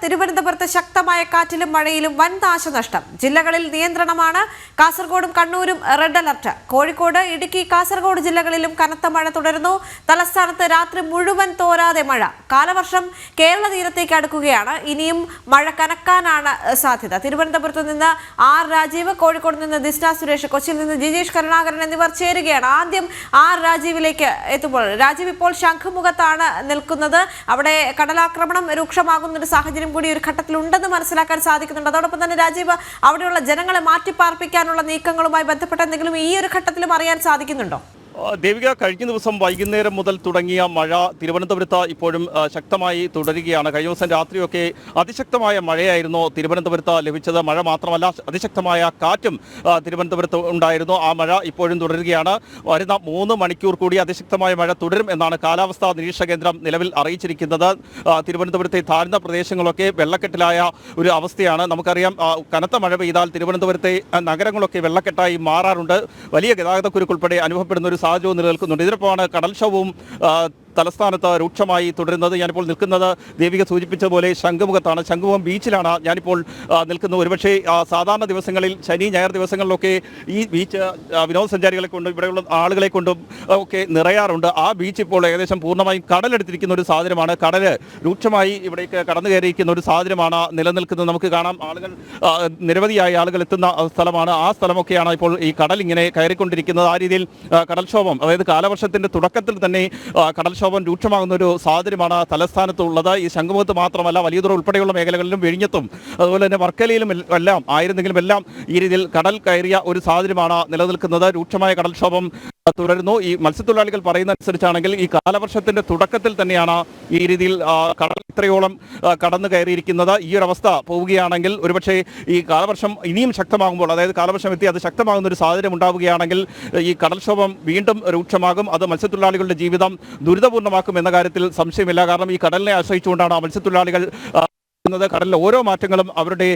തിരുവനന്തപുരത്ത് ശക്തമായ കാറ്റിലും മഴയിലും വൻ നാശനഷ്ടം. ജില്ലകളിൽ നിയന്ത്രണമാണ്. കാസർഗോഡും കണ്ണൂരും റെഡ് അലർട്ട്. കോഴിക്കോട്, ഇടുക്കി, കാസർഗോഡ് ജില്ലകളിലും കനത്ത മഴ തുടരുന്നു. തലസ്ഥാനത്ത് രാത്രി മുഴുവൻ തോരാതെ മഴ. കാലവർഷം കേരള തീരത്തേക്ക് അടുക്കുകയാണ്. ഇനിയും മഴ കനക്കാനാണ് സാധ്യത. തിരുവനന്തപുരത്ത് നിന്ന് ആർ രാജീവ്, കോഴിക്കോട് നിന്ന് ദിസ്ന സുരേഷ്, കൊച്ചിയിൽ നിന്ന് ജിജേഷ് കരുണാകരൻ എന്നിവർ ചേരുകയാണ്. ആദ്യം ആർ രാജീവിലേക്ക് എത്തുമ്പോൾ, രാജീവ് ഇപ്പോൾ ശംഖുമുഖത്താണ് നിൽക്കുന്നത്. അവിടെ കടലാക്രമണം രൂക്ഷമാകുന്ന ഒരു സാഹചര്യം കൂടി ഒരു ഘട്ടത്തിലുണ്ടെന്ന് മനസ്സിലാക്കാൻ സാധിക്കുന്നുണ്ട്. അതോടൊപ്പം തന്നെ രാജീവ്, അവിടെയുള്ള ജനങ്ങളെ മാറ്റിപ്പാർപ്പിക്കാനുള്ള നീക്കങ്ങളുമായി ബന്ധപ്പെട്ട് എന്തെങ്കിലും ഈ ഒരു ഘട്ടത്തിലും അറിയാൻ സാധിക്കുന്നുണ്ടോ? ദേവിക, കഴിഞ്ഞ ദിവസം വൈകുന്നേരം മുതൽ തുടങ്ങിയ മഴ തിരുവനന്തപുരത്ത് ഇപ്പോഴും ശക്തമായി തുടരുകയാണ്. കഴിഞ്ഞ ദിവസം രാത്രിയൊക്കെ അതിശക്തമായ മഴയായിരുന്നു തിരുവനന്തപുരത്ത് ലഭിച്ചത്. മഴ മാത്രമല്ല, അതിശക്തമായ കാറ്റും തിരുവനന്തപുരത്ത് ഉണ്ടായിരുന്നു. ആ മഴ ഇപ്പോഴും തുടരുകയാണ്. വരുന്ന 3 മണിക്കൂർ കൂടി അതിശക്തമായ മഴ തുടരും എന്നാണ് കാലാവസ്ഥാ നിരീക്ഷണ കേന്ദ്രം നിലവിൽ അറിയിച്ചിരിക്കുന്നത്. തിരുവനന്തപുരത്തെ താഴ്ന്ന പ്രദേശങ്ങളൊക്കെ വെള്ളക്കെട്ടിലായ ഒരു അവസ്ഥയാണ്. നമുക്കറിയാം, കനത്ത മഴ പെയ്താൽ തിരുവനന്തപുരത്തെ നഗരങ്ങളൊക്കെ വെള്ളക്കെട്ടായി മാറാറുണ്ട്. വലിയ ഗതാഗതക്കുരുക്കുൾപ്പെടെ അനുഭവപ്പെടുന്ന ഒരു സാഹചര്യം നിലനിൽക്കുന്നുണ്ട്. ഇതിനൊപ്പമാണ് കടൽക്ഷോഭവും തലസ്ഥാനത്ത് രൂക്ഷമായി തുടരുന്നത്. ഞാനിപ്പോൾ നിൽക്കുന്നത് ദേവിക സൂചിപ്പിച്ചതുപോലെ ശംഖുമുഖത്താണ്. ശംഖുമുഖം ബീച്ചിലാണ് ഞാനിപ്പോൾ നിൽക്കുന്നത്. ഒരുപക്ഷെ സാധാരണ ദിവസങ്ങളിൽ, ശനി ഞായർ ദിവസങ്ങളിലൊക്കെ ഈ ബീച്ച് വിനോദസഞ്ചാരികളെ കൊണ്ടും ഇവിടെയുള്ള ആളുകളെ കൊണ്ടും ഒക്കെ നിറയാറുണ്ട്. ആ ബീച്ച് ഇപ്പോൾ ഏകദേശം പൂർണ്ണമായും കടലെടുത്തിരിക്കുന്ന ഒരു സാഹചര്യമാണ്. കടൽ രൂക്ഷമായി ഇവിടേക്ക് കടന്നു കയറിയിരിക്കുന്ന ഒരു സാഹചര്യമാണ് നിലനിൽക്കുന്നത്. നമുക്ക് കാണാം, ആളുകൾ, നിരവധിയായ ആളുകൾ എത്തുന്ന സ്ഥലമാണ്. ആ സ്ഥലമൊക്കെയാണ് ഇപ്പോൾ ഈ കടൽ ഇങ്ങനെ കയറിക്കൊണ്ടിരിക്കുന്നത്. ആ രീതിയിൽ കടൽക്ഷോഭം, അതായത് കാലവർഷത്തിൻ്റെ തുടക്കത്തിൽ തന്നെ കടൽക്ഷോഭം രൂക്ഷമാകുന്ന ഒരു സാഹചര്യമാണ് തലസ്ഥാനത്തുള്ളത്. ഈ ശംഖുമുഖത്ത് മാത്രമല്ല, വലിയതുറ ഉൾപ്പെടെയുള്ള മേഖലകളിലും, വിഴിഞ്ഞത്തും അതുപോലെ തന്നെ വർക്കലയിലും എല്ലാം ആയിരുന്നെങ്കിലും എല്ലാം ഈ രീതിയിൽ കടൽ കയറിയ ഒരു സാഹചര്യമാണ് നിലനിൽക്കുന്നത്. രൂക്ഷമായ കടൽക്ഷോഭം തുടരുന്നു. ഈ മത്സ്യത്തൊഴിലാളികൾ പറയുന്ന അനുസരിച്ചാണെങ്കിൽ ഈ കാലവർഷത്തിന്റെ തുടക്കത്തിൽ തന്നെയാണ് ഈ രീതിയിൽ കടൽ ഇത്രയോളം കടന്നു കയറിയിരിക്കുന്നത്. ഈ ഒരു അവസ്ഥ പോവുകയാണെങ്കിൽ ഒരുപക്ഷെ ഈ കാലവർഷം ഇനിയും ശക്തമാകുമ്പോൾ, അതായത് കാലവർഷം എത്തി അത് ശക്തമാകുന്ന ഒരു സാഹചര്യം ഉണ്ടാവുകയാണെങ്കിൽ ഈ കടൽക്ഷോഭം വീണ്ടും രൂക്ഷമാകും. അത് മത്സ്യത്തൊഴിലാളികളുടെ ജീവിതം ദുരിതപൂർണ്ണമാക്കും എന്ന കാര്യത്തിൽ സംശയമില്ല. കാരണം ഈ കടലിനെ ആശ്രയിച്ചുകൊണ്ടാണ് മത്സ്യത്തൊഴിലാളികൾ കടലിലെ ഓരോ മാറ്റങ്ങളും അവരുടെ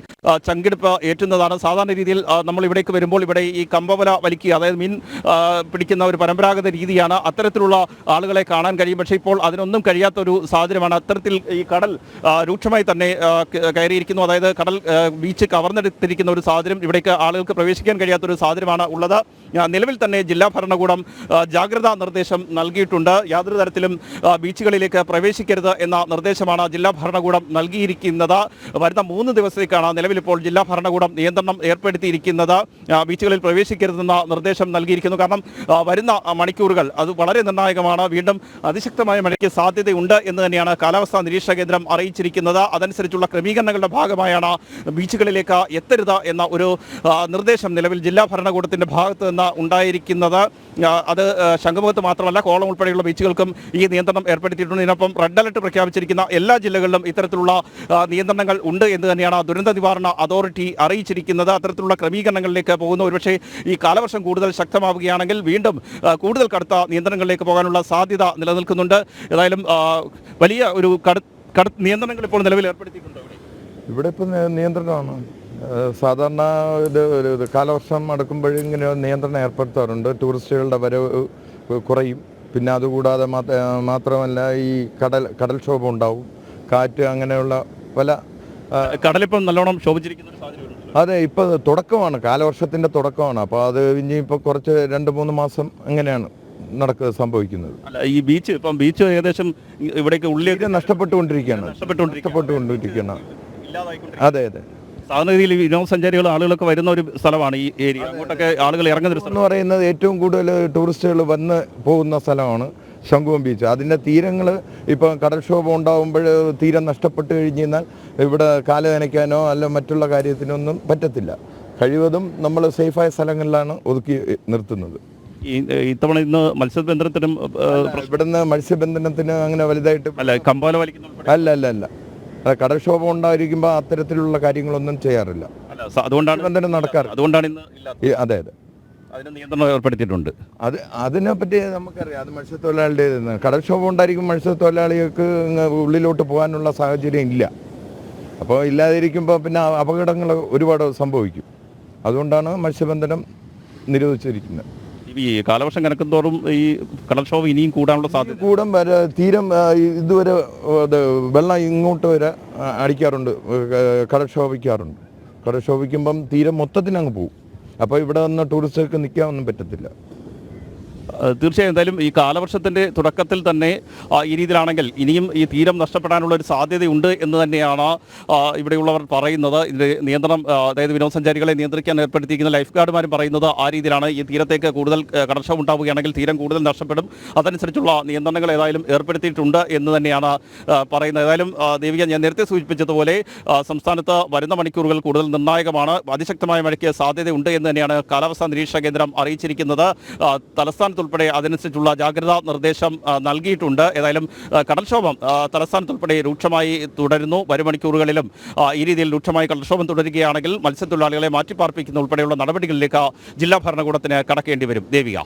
ചങ്കിടിപ്പ് ഏറ്റുന്നതാണ്. സാധാരണ രീതിയിൽ നമ്മൾ ഇവിടേക്ക് വരുമ്പോൾ ഇവിടെ ഈ കമ്പവല വലിക്കുക, അതായത് മീൻ പിടിക്കുന്ന ഒരു പരമ്പരാഗത രീതിയാണ്. അത്തരത്തിലുള്ള ആളുകളെ കാണാൻ കഴിയും. പക്ഷേ ഇപ്പോൾ അതിനൊന്നും കഴിയാത്തൊരു സാഹചര്യമാണ്. അത്തരത്തിൽ ഈ കടൽ രൂക്ഷമായി തന്നെ കയറിയിരിക്കുന്നു. അതായത് കടൽ ബീച്ച് കവർന്നെടുത്തിരിക്കുന്ന ഒരു സാഹചര്യം, ഇവിടേക്ക് ആളുകൾക്ക് പ്രവേശിക്കാൻ കഴിയാത്തൊരു സാഹചര്യമാണ് ഉള്ളത്. നിലവിൽ തന്നെ ജില്ലാ ഭരണകൂടം ജാഗ്രതാ നിർദ്ദേശം നൽകിയിട്ടുണ്ട്. യാതൊരു തരത്തിലും ബീച്ചുകളിലേക്ക് പ്രവേശിക്കരുത് എന്ന നിർദ്ദേശമാണ് ജില്ലാ ഭരണകൂടം നൽകിയിരിക്കുന്നത്. വരുന്ന 3 ദിവസത്തേക്കാണ് നിലവിലിപ്പോൾ ജില്ലാ ഭരണകൂടം നിയന്ത്രണം ഏർപ്പെടുത്തിയിരിക്കുന്നത്. ബീച്ചുകളിൽ പ്രവേശിക്കരുതെന്ന നിർദ്ദേശം നൽകിയിരിക്കുന്നു. കാരണം വരുന്ന മണിക്കൂറുകൾ അത് വളരെ നിർണായകമാണ്. വീണ്ടും അതിശക്തമായ മഴയ്ക്ക് സാധ്യതയുണ്ട് എന്ന് തന്നെയാണ് കാലാവസ്ഥാ നിരീക്ഷണ കേന്ദ്രം അറിയിച്ചിരിക്കുന്നത്. അതനുസരിച്ചുള്ള ക്രമീകരണങ്ങളുടെ ഭാഗമായാണ് ബീച്ചുകളിലേക്ക് എത്തരുത് എന്ന ഒരു നിർദ്ദേശം നിലവിൽ ജില്ലാ ഭരണകൂടത്തിൻ്റെ ഭാഗത്ത് നിന്ന് ഉണ്ടായിരിക്കുന്നത്. അത് ശംഖുമുഖത്ത് മാത്രമല്ല, കോളം ഉൾപ്പെടെയുള്ള ബീച്ചുകൾക്കും ഈ നിയന്ത്രണം ഏർപ്പെടുത്തിയിട്ടുണ്ട്. ഇതിനൊപ്പം റെഡ് അലർട്ട് പ്രഖ്യാപിച്ചിരിക്കുന്ന എല്ലാ ജില്ലകളിലും ഇത്തരത്തിലുള്ള നിയന്ത്രണങ്ങൾ ഉണ്ട് എന്ന് തന്നെയാണ് ദുരന്ത നിവാരണ അതോറിറ്റി അറിയിച്ചിരിക്കുന്നത്. അത്തരത്തിലുള്ള ക്രമീകരണങ്ങളിലേക്ക് പോകുന്ന ഒരുപക്ഷെ ഈ കാലവർഷം കൂടുതൽ ശക്തമാവുകയാണെങ്കിൽ വീണ്ടും കൂടുതൽ കടുത്ത നിയന്ത്രണങ്ങളിലേക്ക് പോകാനുള്ള സാധ്യത നിലനിൽക്കുന്നുണ്ട്. ഏതായാലും വലിയ ഒരു നിയന്ത്രണങ്ങൾ ഇപ്പോൾ നിലവിൽ ഏർപ്പെടുത്തിയിട്ടുണ്ട്. ഇവിടെ ഇപ്പോൾ നിയന്ത്രണമാണ്. സാധാരണ ഒരു കാലവർഷം അടുക്കുമ്പോഴും ഇങ്ങനെ നിയന്ത്രണം ഏർപ്പെടുത്താറുണ്ട്. ടൂറിസ്റ്റുകളുടെ വരവ് കുറയും. പിന്നെ അതുകൂടാതെ മാത്രമല്ല ഈ കടൽക്ഷോഭം ഉണ്ടാവും, കാറ്റ്, അങ്ങനെയുള്ള പല കടലിപ്പം നല്ലോണം ശോഭിച്ചിരിക്കുന്ന ഒരു സാഹചര്യം. അതെ, ഇപ്പോൾ തുടക്കമാണ്, കാലവർഷത്തിൻ്റെ തുടക്കമാണ്. അപ്പോൾ അത് ഇനിയിപ്പോൾ കുറച്ച് 2-3 മാസം അങ്ങനെയാണ് സംഭവിക്കുന്നത്. ഈ ബീച്ച് ഏകദേശം ഇവിടേക്ക് ഉള്ളിലേക്ക് നഷ്ടപ്പെട്ടുകൊണ്ടിരിക്കുകയാണ്. അതെ അതെ. സാധാരണ രീതിയിൽ വിനോദസഞ്ചാരികൾ, ആളുകളൊക്കെ വരുന്ന ഒരു സ്ഥലമാണ് ഈ ഏരിയ. അങ്ങോട്ടൊക്കെ ആളുകൾ ഇറങ്ങുന്ന സ്ഥലം എന്ന് പറയുന്നത് ഏറ്റവും കൂടുതൽ ടൂറിസ്റ്റുകൾ വന്ന് പോകുന്ന സ്ഥലമാണ് ശംഖുമുഖം ബീച്ച്. അതിൻ്റെ തീരങ്ങൾ ഇപ്പോൾ കടൽക്ഷോഭം ഉണ്ടാകുമ്പോൾ തീരം നഷ്ടപ്പെട്ട് കഴിഞ്ഞാൽ ഇവിടെ കാല് നനയ്ക്കാനോ അല്ല മറ്റുള്ള കാര്യത്തിനൊന്നും പറ്റത്തില്ല. കഴിവതും നമ്മൾ സേഫായ സ്ഥലങ്ങളിലാണ് ഒതുക്കി നിർത്തുന്നത്. ഇത്തവണ ഇന്ന് മത്സ്യബന്ധനത്തിനും ഇവിടുന്ന് മത്സ്യബന്ധനത്തിന് അങ്ങനെ വലുതായിട്ട് കമ്പോല വലിക്കുന്ന അല്ല. കടൽക്ഷോഭം ഉണ്ടായിരിക്കുമ്പോൾ അത്തരത്തിലുള്ള കാര്യങ്ങളൊന്നും ചെയ്യാറില്ല. അതുകൊണ്ടാണ് ബന്ധനം നടക്കാറ്. അതുകൊണ്ടാണ് അതെ അതിന് നിയന്ത്രണം ഏർപ്പെടുത്തിയിട്ടുണ്ട്. അതിനെപ്പറ്റി നമുക്കറിയാം. അത് മത്സ്യത്തൊഴിലാളിയുടെ കടൽക്ഷോഭം ഉണ്ടായിരിക്കും. മത്സ്യത്തൊഴിലാളികൾക്ക് ഉള്ളിലോട്ട് പോകാനുള്ള സാഹചര്യം ഇല്ല. അപ്പോൾ ഇല്ലാതിരിക്കുമ്പോൾ പിന്നെ അപകടങ്ങൾ ഒരുപാട് സംഭവിക്കും. അതുകൊണ്ടാണ് മത്സ്യബന്ധനം നിരോധിച്ചിരിക്കുന്നത്. ഈ കാലവർഷം കനക്കും തോറും ഈ കടൽക്ഷോഭം ഇനിയും കൂടാനുള്ള സാധ്യത കൂടം വരെ തീരം ഇതുവരെ ഇത് വെള്ളം ഇങ്ങോട്ട് വരെ അടിക്കാറുണ്ട്, കടൽക്ഷോഭിക്കാറുണ്ട്. കടൽക്ഷോഭിക്കുമ്പം തീരം മൊത്തത്തിനങ്ങ് പോകും. അപ്പോൾ ഇവിടെ വന്ന ടൂറിസ്റ്റുകൾക്ക് നിൽക്കാനൊന്നും പറ്റത്തില്ല. തീർച്ചയായും എന്തായാലും ഈ കാലവർഷത്തിൻ്റെ തുടക്കത്തിൽ തന്നെ ഈ രീതിയിലാണെങ്കിൽ ഇനിയും ഈ തീരം നഷ്ടപ്പെടാനുള്ള ഒരു സാധ്യതയുണ്ട് എന്ന് തന്നെയാണ് ഇവിടെയുള്ളവർ പറയുന്നത്. ഇതിൻ്റെ നിയന്ത്രണം, അതായത് വിനോദസഞ്ചാരികളെ നിയന്ത്രിക്കാൻ ഏർപ്പെടുത്തിയിരിക്കുന്ന ലൈഫ് ഗാർഡുമാരും പറയുന്നത് ആ രീതിയിലാണ്. ഈ തീരത്തേക്ക് കൂടുതൽ കടൽക്ഷോഭം ഉണ്ടാവുകയാണെങ്കിൽ തീരം കൂടുതൽ നഷ്ടപ്പെടും, അതനുസരിച്ചുള്ള നിയന്ത്രണങ്ങൾ ഏതായാലും ഏർപ്പെടുത്തിയിട്ടുണ്ട് എന്ന് തന്നെയാണ് പറയുന്നത്. ഏതായാലും ദേവിക, ഞാൻ നേരത്തെ സൂചിപ്പിച്ചതുപോലെ സംസ്ഥാനത്ത് വരുന്ന മണിക്കൂറുകൾ കൂടുതൽ നിർണായകമാണ്. അതിശക്തമായ മഴയ്ക്ക് സാധ്യതയുണ്ട് എന്ന് തന്നെയാണ് കാലാവസ്ഥാ നിരീക്ഷണ കേന്ദ്രം അറിയിച്ചിരിക്കുന്നത്. തലസ്ഥാനത്തുൾപ്പെടെ അതിനനുസരിച്ചുള്ള ജാഗ്രതാ നിർദ്ദേശം നൽകിയിട്ടുണ്ട്. ഏതായാലും കടൽക്ഷോഭം തലസ്ഥാനത്തുൾപ്പെടെ രൂക്ഷമായി തുടരുന്നു. വരും മണിക്കൂറുകളിലും ഈ രീതിയിൽ രൂക്ഷമായി കടൽക്ഷോഭം തുടരുകയാണെങ്കിൽ മത്സ്യത്തൊഴിലാളികളെ മാറ്റിപ്പാർപ്പിക്കുന്ന ഉൾപ്പെടെയുള്ള നടപടികളിലേക്ക് ജില്ലാ ഭരണകൂടത്തിന് കടക്കേണ്ടി വരും. ദേവിക.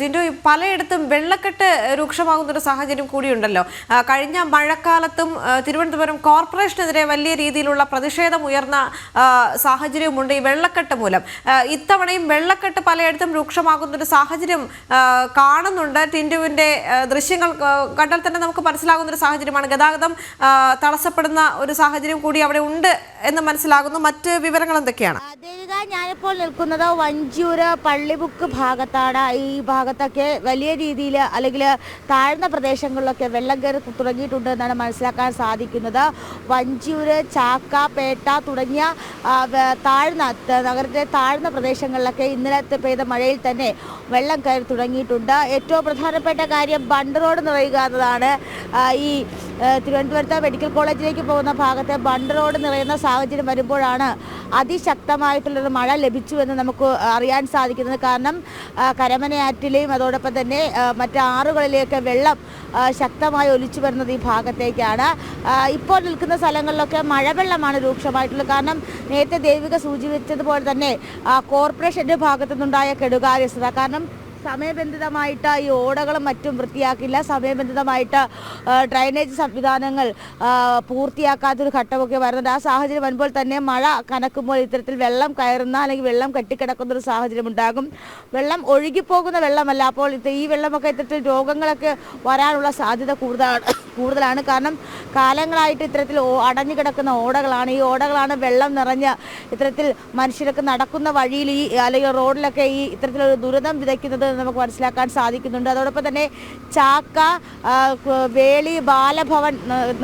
ടിൻഡു, പലയിടത്തും വെള്ളക്കെട്ട് രൂക്ഷമാകുന്ന ഒരു സാഹചര്യം കൂടിയുണ്ടല്ലോ. കഴിഞ്ഞ മഴക്കാലത്തും തിരുവനന്തപുരം കോർപ്പറേഷനെതിരെ വലിയ രീതിയിലുള്ള പ്രതിഷേധം ഉയർന്ന സാഹചര്യമുണ്ട് ഈ വെള്ളക്കെട്ട് മൂലം. ഇത്തവണയും വെള്ളക്കെട്ട് പലയിടത്തും രൂക്ഷമാകുന്ന ഒരു സാഹചര്യം കാണുന്നുണ്ട്. ടിൻഡുവിന്റെ ദൃശ്യങ്ങൾ കണ്ടാൽ തന്നെ നമുക്ക് മനസ്സിലാകുന്ന ഒരു സാഹചര്യമാണ്. ഗതാഗതം തടസ്സപ്പെടുന്ന ഒരു സാഹചര്യം കൂടി അവിടെ ഉണ്ട് എന്ന് മനസ്സിലാകുന്നു. മറ്റ് വിവരങ്ങൾ എന്തൊക്കെയാണ്? ഞാനിപ്പോൾ നിൽക്കുന്നത് വഞ്ചിയൂര് പള്ളിമുക്ക് ഭാഗത്താണ്. ഈ ഭാഗത്തൊക്കെ വലിയ രീതിയിൽ അല്ലെങ്കിൽ താഴ്ന്ന പ്രദേശങ്ങളിലൊക്കെ വെള്ളം കയറി തുടങ്ങിയിട്ടുണ്ട് എന്നാണ് മനസ്സിലാക്കാൻ സാധിക്കുന്നത്. വഞ്ചിയൂര്, ചാക്ക, പേട്ട തുടങ്ങിയ നഗരത്തിലെ താഴ്ന്ന പ്രദേശങ്ങളിലൊക്കെ ഇന്നലത്തെ പെയ്ത മഴയിൽ തന്നെ വെള്ളം കയറി തുടങ്ങിയിട്ടുണ്ട്. ഏറ്റവും പ്രധാനപ്പെട്ട കാര്യം ബണ്ട് റോഡ് നിറയുക എന്നതാണ്. ഈ തിരുവനന്തപുരത്ത് മെഡിക്കൽ കോളേജിലേക്ക് പോകുന്ന ഭാഗത്തെ ബണ്ട് റോഡ് നിറയുന്ന സാഹചര്യം വരുമ്പോഴാണ് അതിശക്തമായിട്ടുള്ളൊരു മഴ ലഭിച്ചുവെന്ന് നമുക്ക് അറിയാൻ സാധിക്കുന്നത്. കാരണം കരമനയാറ്റിലെയും അതോടൊപ്പം തന്നെ മറ്റ് ആറുകളിലേക്ക് വെള്ളം ശക്തമായി ഒലിച്ചു വരുന്നത് ഈ ഭാഗത്തേക്കാണ്. ഇപ്പോൾ നിൽക്കുന്ന സ്ഥലങ്ങളിലൊക്കെ മഴവെള്ളമാണ് രൂക്ഷമായിട്ടുള്ളത്. കാരണം നേരത്തെ ദേവിക സൂചിപ്പിച്ചതുപോലെ തന്നെ കോർപ്പറേഷൻ്റെ ഭാഗത്തു നിന്നുണ്ടായ കെടുകാര്യസ്ഥത. കാരണം സമയബന്ധിതമായിട്ട് ഈ ഓടകളും മറ്റും വൃത്തിയാക്കില്ല, സമയബന്ധിതമായിട്ട് ഡ്രൈനേജ് സംവിധാനങ്ങൾ പൂർത്തിയാക്കാത്തൊരു ഘട്ടമൊക്കെ വരുന്നുണ്ട്. ആ സാഹചര്യം വരുമ്പോൾ തന്നെ മഴ കനക്കുമ്പോൾ ഇത്തരത്തിൽ വെള്ളം കയറുന്ന അല്ലെങ്കിൽ വെള്ളം കെട്ടിക്കിടക്കുന്ന ഒരു സാഹചര്യം ഉണ്ടാകും. വെള്ളം ഒഴുകിപ്പോകുന്ന വെള്ളമല്ല. അപ്പോൾ ഈ വെള്ളമൊക്കെ ഇത്തരത്തിൽ രോഗങ്ങളൊക്കെ വരാനുള്ള സാധ്യത കൂടുതലാണ്. കാരണം കാലങ്ങളായിട്ട് ഇത്തരത്തിൽ അടഞ്ഞു കിടക്കുന്ന ഓടകളാണ്. ഈ ഓടകളാണ് വെള്ളം നിറഞ്ഞ് ഇത്തരത്തിൽ മനുഷ്യർക്ക് നടക്കുന്ന വഴിയിൽ ഈ അല്ലെങ്കിൽ റോഡിലൊക്കെ ഈ ഇത്തരത്തിലൊരു ദുരിതം വിതയ്ക്കുന്നത് നമുക്ക് മനസ്സിലാക്കാൻ സാധിക്കുന്നുണ്ട്. അതോടൊപ്പം തന്നെ ചാക്ക, വേളി, ബാലഭവൻ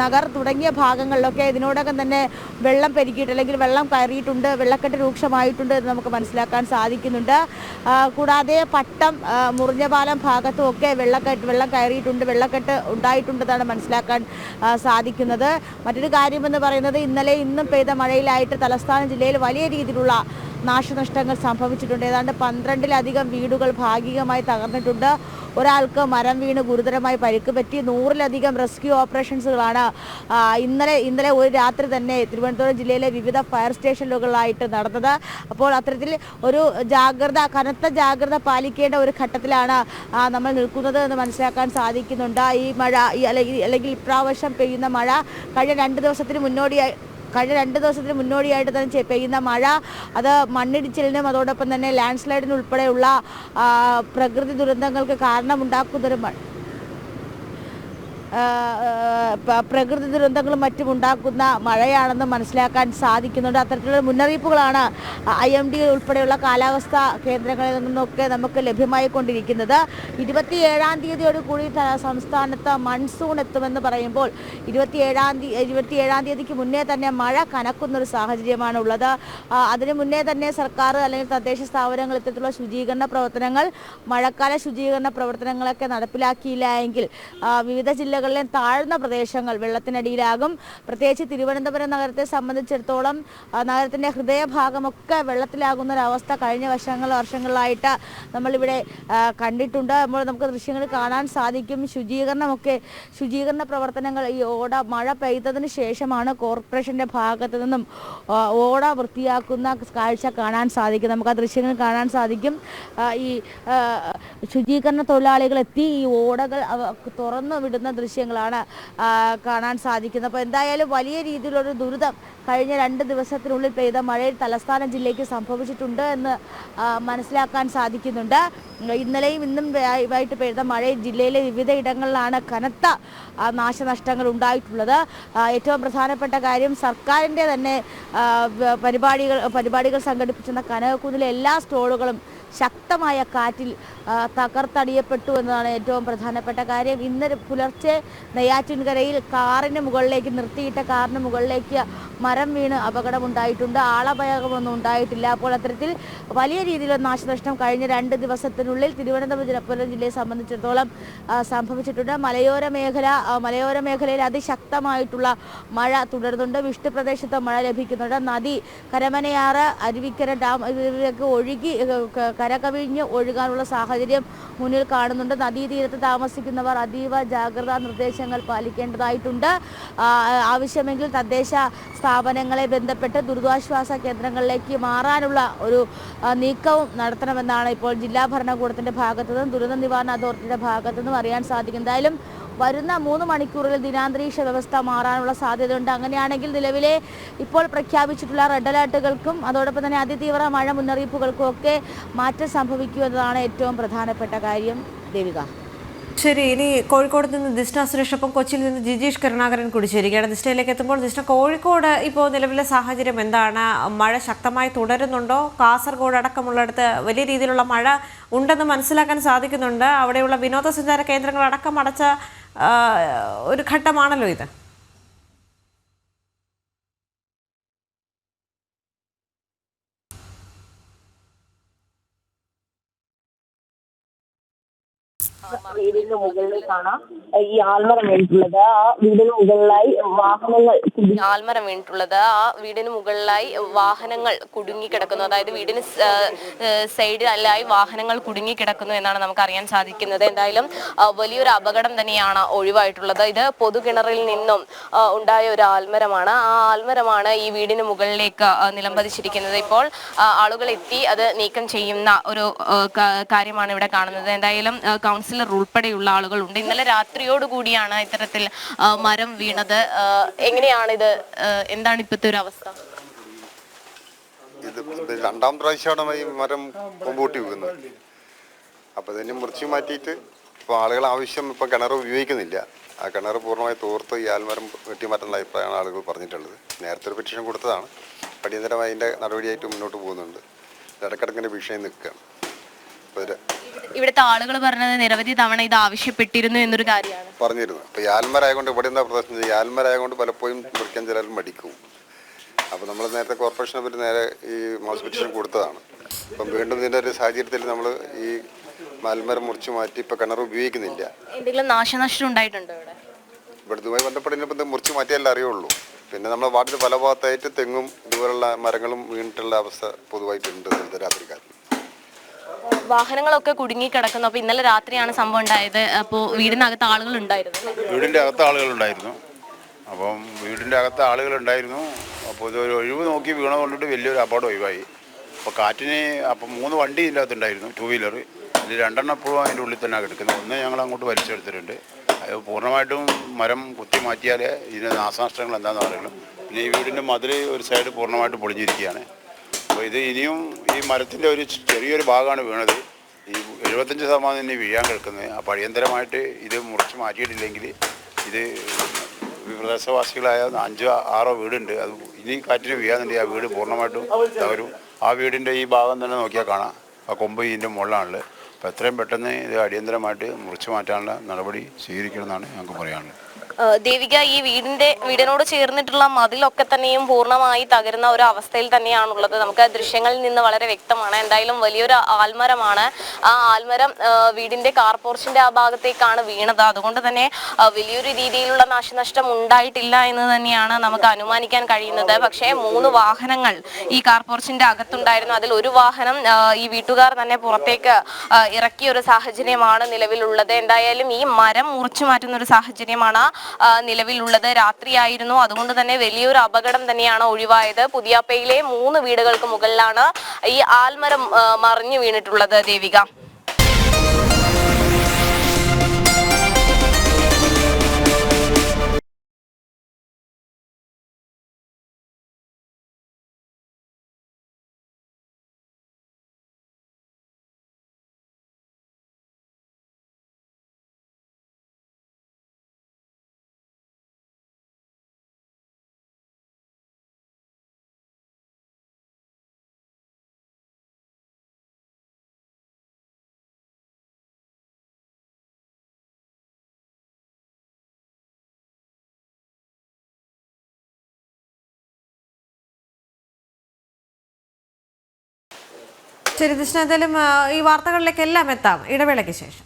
നഗർ തുടങ്ങിയ ഭാഗങ്ങളിലൊക്കെ ഇതിനോടകം തന്നെ വെള്ളം പെരുകിയിട്ട് അല്ലെങ്കിൽ വെള്ളം കയറിയിട്ടുണ്ട്, വെള്ളക്കെട്ട് രൂക്ഷമായിട്ടുണ്ട് എന്ന് നമുക്ക് മനസ്സിലാക്കാൻ സാധിക്കുന്നുണ്ട്. കൂടാതെ പട്ടം, മുറിഞ്ഞപാലം ഭാഗത്തും ഒക്കെ വെള്ളം കയറിയിട്ടുണ്ട്, വെള്ളക്കെട്ട് ഉണ്ടായിട്ടുണ്ടെന്നാണ് മനസ്സിലാക്കാൻ സാധിക്കുന്നത്. മറ്റൊരു കാര്യമെന്ന് പറയുന്നത് ഇന്നലെ ഇന്നും പെയ്ത മഴയിലായിട്ട് തലസ്ഥാന ജില്ലയിൽ വലിയ രീതിയിലുള്ള നാശനഷ്ടങ്ങൾ സംഭവിച്ചിട്ടുണ്ട്. ഏതാണ്ട് 12-ലധികം വീടുകൾ ഭാഗികമായി തകർന്നിട്ടുണ്ട്. ഒരാൾക്ക് മരം വീണ് ഗുരുതരമായി പരിക്ക് പറ്റി. 100-ലധികം റെസ്ക്യൂ ഓപ്പറേഷൻസുകളാണ് ഇന്നലെ ഒരു രാത്രി തന്നെ തിരുവനന്തപുരം ജില്ലയിലെ വിവിധ ഫയർ സ്റ്റേഷനുകളായിട്ട് നടന്നത്. അപ്പോൾ അത്തരത്തിൽ ഒരു കനത്ത ജാഗ്രത പാലിക്കേണ്ട ഒരു ഘട്ടത്തിലാണ് നമ്മൾ നിൽക്കുന്നത് എന്ന് മനസ്സിലാക്കാൻ സാധിക്കുന്നുണ്ട്. ഈ മഴ അല്ലെങ്കിൽ ഇപ്രാവശ്യം പെയ്യുന്ന മഴ കഴിഞ്ഞ 2 ദിവസത്തിന് മുന്നോടിയായിട്ട് തന്നെ പെയ്യുന്ന മഴ അത് മണ്ണിടിച്ചിലിനും അതോടൊപ്പം തന്നെ ലാൻഡ് സ്ലൈഡിനും ഉൾപ്പെടെയുള്ള പ്രകൃതി ദുരന്തങ്ങൾക്ക് കാരണമുണ്ടാക്കുന്നൊരു പ്രകൃതി ദുരന്തങ്ങളും മറ്റും ഉണ്ടാക്കുന്ന മഴയാണെന്ന് മനസ്സിലാക്കാൻ സാധിക്കുന്നുണ്ട്. അത്തരത്തിലുള്ള മുന്നറിയിപ്പുകളാണ് IMD ഉൾപ്പെടെയുള്ള കാലാവസ്ഥാ കേന്ദ്രങ്ങളിൽ നിന്നൊക്കെ നമുക്ക് ലഭ്യമായിക്കൊണ്ടിരിക്കുന്നത്. 27-ാം തീയതിയോടുകൂടി സംസ്ഥാനത്ത് മൺസൂൺ എത്തുമെന്ന് പറയുമ്പോൾ 27-ാം തീയതിക്ക് മുന്നേ തന്നെ മഴ കനക്കുന്നൊരു സാഹചര്യമാണ് ഉള്ളത്. അതിനു മുന്നേ തന്നെ സർക്കാർ അല്ലെങ്കിൽ തദ്ദേശ സ്ഥാപനങ്ങൾ ഇത്തരത്തിലുള്ള ശുചീകരണ പ്രവർത്തനങ്ങൾ, മഴക്കാല ശുചീകരണ പ്രവർത്തനങ്ങളൊക്കെ നടപ്പിലാക്കിയില്ല എങ്കിൽ വിവിധ ജില്ലകളിലെ താഴ്ന്ന പ്രദേശങ്ങൾ വെള്ളത്തിനടിയിലാകും. പ്രത്യേകിച്ച് തിരുവനന്തപുരം നഗരത്തെ സംബന്ധിച്ചിടത്തോളം നഗരത്തിൻ്റെ ഹൃദയഭാഗമൊക്കെ വെള്ളത്തിലാകുന്ന ഒരവസ്ഥ കഴിഞ്ഞ വർഷങ്ങളിലായിട്ട് നമ്മളിവിടെ കണ്ടിട്ടുണ്ട്. അപ്പോൾ നമുക്ക് ദൃശ്യങ്ങൾ കാണാൻ സാധിക്കും. ശുചീകരണ പ്രവർത്തനങ്ങൾ ഈ മഴ പെയ്തതിന് ശേഷമാണ് കോർപ്പറേഷൻ്റെ ഭാഗത്തു നിന്നും ഓട വൃത്തിയാക്കുന്ന കാഴ്ച കാണാൻ സാധിക്കും. നമുക്ക് ആ ദൃശ്യങ്ങൾ കാണാൻ സാധിക്കും. ഈ ശുചീകരണ തൊഴിലാളികളെത്തി ഈ ഓടകൾ തുറന്നു വിടുന്ന ദൃശ്യങ്ങളാണ് കാണാൻ സാധിക്കുന്നത്. അപ്പോൾ എന്തായാലും വലിയ രീതിയിലൊരു ദുരിതം കഴിഞ്ഞ 2 ദിവസത്തിനുള്ളിൽ പെയ്ത മഴയിൽ തലസ്ഥാന ജില്ലയ്ക്ക് സംഭവിച്ചിട്ടുണ്ട് എന്ന് മനസ്സിലാക്കാൻ സാധിക്കുന്നുണ്ട്. ഇന്നലെയും ഇന്നും ആയിട്ട് പെയ്ത മഴയിൽ ജില്ലയിലെ വിവിധ ഇടങ്ങളിലാണ് കനത്ത നാശനഷ്ടങ്ങൾ ഉണ്ടായിട്ടുള്ളത്. ഏറ്റവും പ്രധാനപ്പെട്ട കാര്യം സർക്കാരിൻ്റെ തന്നെ പരിപാടികൾ സംഘടിപ്പിച്ചിരുന്ന കനകക്കുന്നിലെ എല്ലാ സ്റ്റോളുകളും ശക്തമായ കാറ്റിൽ തകർത്തടിയപ്പെട്ടു എന്നതാണ് ഏറ്റവും പ്രധാനപ്പെട്ട കാര്യം. ഇന്ന് പുലർച്ചെ നെയ്യാറ്റിൻകരയിൽ നിർത്തിയിട്ട കാറിന് മുകളിലേക്ക് മരം വീണ് അപകടമുണ്ടായിട്ടുണ്ട്. ആളപായമൊന്നും ഉണ്ടായിട്ടില്ല. അപ്പോൾ അത്തരത്തിൽ വലിയ രീതിയിലുള്ള നാശനഷ്ടം കഴിഞ്ഞ 2 ദിവസത്തിനുള്ളിൽ തിരുവനന്തപുരം ജില്ലയെ സംബന്ധിച്ചിടത്തോളം സംഭവിച്ചിട്ടുണ്ട്. മലയോര മേഖലയിൽ അതിശക്തമായിട്ടുള്ള മഴ തുടരുന്നുണ്ട്. വിഷ്ണുപ്രദേശത്ത് മഴ ലഭിക്കുന്നുണ്ട്. നദി കരമനയാറ്, അരുവിക്കര ഡാം ഇതിലേക്ക് കരകവിഞ്ഞ് ഒഴുകാനുള്ള സാഹചര്യം മുന്നിൽ കാണുന്നുണ്ട്. നദീതീരത്ത് താമസിക്കുന്നവർ അതീവ ജാഗ്രതാ നിർദ്ദേശങ്ങൾ പാലിക്കേണ്ടതായിട്ടുണ്ട്. ആവശ്യമെങ്കിൽ തദ്ദേശ സ്ഥാപനങ്ങളെ ബന്ധപ്പെട്ട് ദുരിതാശ്വാസ കേന്ദ്രങ്ങളിലേക്ക് മാറാനുള്ള ഒരു നീക്കവും നടത്തണമെന്നാണ് ഇപ്പോൾ ജില്ലാ ഭരണകൂടത്തിൻ്റെ ഭാഗത്തു നിന്നും ദുരന്ത നിവാരണ അതോറിറ്റിയുടെ ഭാഗത്തു നിന്നും അറിയാൻ സാധിക്കും. എന്തായാലും വരുന്ന 3 മണിക്കൂറിൽ ദിനാന്തരീക്ഷ വ്യവസ്ഥ മാറാനുള്ള സാധ്യതയുണ്ട്. അങ്ങനെയാണെങ്കിൽ നിലവിലെ ഇപ്പോൾ പ്രഖ്യാപിച്ചിട്ടുള്ള റെഡ് അലേർട്ടുകൾക്കും അതോടൊപ്പം തന്നെ അതിതീവ്ര മഴ മുന്നറിയിപ്പുകൾക്കും ഒക്കെ മാറ്റം സംഭവിക്കുമെന്നതാണ് ഏറ്റവും പ്രധാനപ്പെട്ട കാര്യം. ദേവിക. ശരി, ഇനി കോഴിക്കോട് നിന്ന് ദിഷ്ണ സുരേഷൊപ്പം കൊച്ചിയിൽ നിന്ന് ജിജീഷ് കരുണാകരൻ കൂടി ചേരുകയാണ്. ദിഷ്ണയിലേക്ക് എത്തുമ്പോൾ ദിഷ്ണ, കോഴിക്കോട് ഇപ്പോൾ നിലവിലെ സാഹചര്യം എന്താണ്? മഴ ശക്തമായി തുടരുന്നുണ്ടോ? കാസർഗോഡ് അടക്കമുള്ളിടത്ത് വലിയ രീതിയിലുള്ള മഴ ഉണ്ടെന്ന് മനസ്സിലാക്കാൻ സാധിക്കുന്നുണ്ട്. അവിടെയുള്ള വിനോദസഞ്ചാര കേന്ദ്രങ്ങൾ അടക്കം അടച്ച ഒരു ഘട്ടമാണല്ലോ ഇത്. വീടിന്റെ മുകളിലേക്കാണ് ഈ ആൽമരം വീണിട്ടുള്ളത്. ആ വീടിന് മുകളിലായി വാഹനങ്ങൾ കുടുങ്ങിക്കിടക്കുന്നു. അതായത് വീടിന് സൈഡിലായി വാഹനങ്ങൾ കുടുങ്ങിക്കിടക്കുന്നു എന്നാണ് നമുക്ക് അറിയാൻ സാധിക്കുന്നത്. എന്തായാലും വലിയൊരു അപകടം തന്നെയാണ് ഒഴിവായിട്ടുള്ളത്. ഇത് പൊതുകിണറിൽ നിന്നും ഉണ്ടായ ഒരു ആൽമരമാണ്. ആ ആൽമരമാണ് ഈ വീടിന് മുകളിലേക്ക് നിലംപതിച്ചിരിക്കുന്നത്. ഇപ്പോൾ ആളുകൾ എത്തി അത് നീക്കം ചെയ്യുന്ന ഒരു കാര്യമാണ് ഇവിടെ കാണുന്നത്. എന്തായാലും കൗൺസിലർ ഉൾപ്പെടെയുള്ള ആളുകളുണ്ട്. ഇന്നലെ രാത്രിയോടുകൂടിയാണ് ഇത്തരത്തിൽ മരം വീണത്. എങ്ങനെയാണ് ഇത്? എന്താണ് ഇപ്പോഴത്തെ ഒരു അവസ്ഥ? ഇത് രണ്ടാം പ്രാവശ്യമാണ് ഈ മരം കൊമ്പൂട്ടി വീഴുന്നത്. അപ്പോൾ ഇതിനെ മുറിച്ച് മാറ്റിയിട്ട് ഇപ്പോൾ ആളുകൾ ആവശ്യം ഇപ്പോൾ കിണർ ഉപയോഗിക്കുന്നില്ല. ആ കിണർ പൂർണ്ണമായി തോർത്ത് ഈ ആൽമരം വെട്ടിമാറ്റുന്ന അഭിപ്രായമാണ് ആളുകൾ പറഞ്ഞിട്ടുള്ളത്. നേരത്തെ ഒരു പെറ്റീഷൻ കൊടുത്തതാണ്. അടിയന്തരമായി അതിൻ്റെ നടപടിയായിട്ട് മുന്നോട്ട് പോകുന്നുണ്ട്. ഇടക്കിടക്കിൻ്റെ വിഷയം നിൽക്കുകയാണ്. ഇവിടുത്തെ ആളുകൾ പറഞ്ഞത് നിരവധി തവണ ഇത് ആവശ്യപ്പെട്ടിരുന്നു എന്നൊരു കാര്യമാണ് പറഞ്ഞിരുന്നു. അപ്പോൾ ഈ ആൽമരായതുകൊണ്ട് ഇവിടെ എന്താ പ്രശ്നം? ഈ ആൽമരായതുകൊണ്ട് പലപ്പോഴും മുറിക്കാൻ ചിലരും മടിക്കും. അപ്പോൾ നമ്മൾ നേരത്തെ കോർപ്പറേഷനെ പറ്റി നേരെ ഈ മോസ് പെറ്റീഷൻ കൊടുത്തതാണ്. അപ്പം വീണ്ടും ഇതിൻ്റെ ഒരു സാഹചര്യത്തിൽ നമ്മൾ ഈ ആൽമരം മുറിച്ച് മാറ്റി ഇപ്പോൾ കിണർ ഉപയോഗിക്കുന്നില്ല. എന്തെങ്കിലും നാശനഷ്ടം ഉണ്ടായിട്ടുണ്ടോ ഇവിടെ? ഇവിടുത്തുമായി ബന്ധപ്പെടുന്നപ്പോൾ മുറിച്ച് മാറ്റിയാലേ അറിയുള്ളൂ. പിന്നെ നമ്മുടെ വാർഡിൽ പല ഭാഗത്തായിട്ട് തെങ്ങും ഇതുപോലുള്ള മരങ്ങളും വീണിട്ടുള്ള അവസ്ഥ പൊതുവായിട്ടുണ്ട് രാത്രിക്കാലത്ത്. വാഹനങ്ങളൊക്കെ കുടുങ്ങിക്കിടക്കുന്നു. അപ്പോൾ ഇന്നലെ രാത്രിയാണ് സംഭവം ഉണ്ടായത്. അപ്പോൾ വീടിനകത്ത് ആളുകൾ ഉണ്ടായിരുന്നു? വീടിൻ്റെ അകത്ത് ആളുകളുണ്ടായിരുന്നു. അപ്പം വീടിൻ്റെ അകത്ത് ആളുകളുണ്ടായിരുന്നു. അപ്പോൾ ഇതൊരു ഒഴിവ് നോക്കി വീണ കൊണ്ടിട്ട് വലിയൊരു അപകടം ഒഴിവായി. അപ്പോൾ കാറ്റിന് അപ്പം 3 വണ്ടി ഇതിൻ്റെ അകത്തുണ്ടായിരുന്നു, 2 വീലർ. ഇതിൽ 2 എപ്പോഴും അതിൻ്റെ ഉള്ളിൽ തന്നെ കിടക്കുന്നത്. ഒന്ന് ഞങ്ങൾ അങ്ങോട്ട് വലിച്ചെടുത്തിട്ടുണ്ട്. അത് പൂർണ്ണമായിട്ടും മരം കുത്തി മാറ്റിയാലേ ഇതിൻ്റെ നാശനഷ്ടങ്ങൾ എന്താണെന്ന് പറയുള്ളൂ. പിന്നെ ഈ വീടിൻ്റെ മതിൽ ഒരു സൈഡ് പൂർണ്ണമായിട്ട് പൊളിഞ്ഞിരിക്കുകയാണ്. അപ്പോൾ ഇത് ഇനിയും ഈ മരത്തിൻ്റെ ഒരു ചെറിയൊരു ഭാഗമാണ് വീണത്. ഈ 75% ഇനി വീഴാൻ കിടക്കുന്നത്. അപ്പോൾ അടിയന്തരമായിട്ട് ഇത് മുറിച്ച് മാറ്റിയിട്ടില്ലെങ്കിൽ ഇത് പ്രദേശവാസികളായ 5-6 വീടുണ്ട്. അത് ഇനി കാറ്റിന് വീഴാന്നുണ്ടെങ്കിൽ ആ വീട് പൂർണ്ണമായിട്ടും തകരും. ആ വീടിൻ്റെ ഈ ഭാഗം തന്നെ നോക്കിയാൽ കാണാം. ആ കൊമ്പ് ഇതിൻ്റെ മുകളിലാണുള്ളത്. അപ്പോൾ എത്രയും പെട്ടെന്ന് ഇത് അടിയന്തരമായിട്ട് മുറിച്ച് മാറ്റാനുള്ള നടപടി സ്വീകരിക്കണമെന്നാണ് ഞങ്ങൾക്ക് പറയാനുള്ളത്. ദേവിക, ഈ വീടിനോട് ചേർന്നിട്ടുള്ള മതിലൊക്കെ തന്നെയും പൂർണ്ണമായി തകരുന്ന ഒരു അവസ്ഥയിൽ തന്നെയാണുള്ളത്. നമുക്ക് ദൃശ്യങ്ങളിൽ നിന്ന് വളരെ വ്യക്തമാണ്. എന്തായാലും വലിയൊരു ആൽമരമാണ്. ആ ആൽമരം വീടിന്റെ കാർപോർച്ചിന്റെ ആ ഭാഗത്തേക്കാണ് വീണത്. അതുകൊണ്ട് തന്നെ വലിയൊരു രീതിയിലുള്ള നാശനഷ്ടം ഉണ്ടായിട്ടില്ല എന്ന് തന്നെയാണ് നമുക്ക് അനുമാനിക്കാൻ കഴിയുന്നത്. പക്ഷേ 3 വാഹനങ്ങൾ ഈ കാർപോർച്ചിന്റെ അകത്തുണ്ടായിരുന്നു. അതിൽ ഒരു വാഹനം ഈ വീട്ടുകാർ തന്നെ പുറത്തേക്ക് ഇറക്കിയ ഒരു സാഹചര്യമാണ് നിലവിലുള്ളത്. എന്തായാലും ഈ മരം മുറിച്ചു മാറ്റുന്ന ഒരു സാഹചര്യമാണ് നിലവിലുള്ളത്. രാത്രിയായിരുന്നു. അതുകൊണ്ട് തന്നെ വലിയൊരു അപകടം തന്നെയാണ് ഒഴിവായത്. പുതിയാപ്പയിലെ 3 വീടുകൾക്ക് മുകളിലാണ് ഈ ആൽമരം മറിഞ്ഞു വീണിട്ടുള്ളത്. ദേവിക. ശരി ദിഷ്ണ, എന്തായാലും ഈ വാർത്തകളിലേക്കെല്ലാം എത്താം ഇടവേളയ്ക്ക് ശേഷം.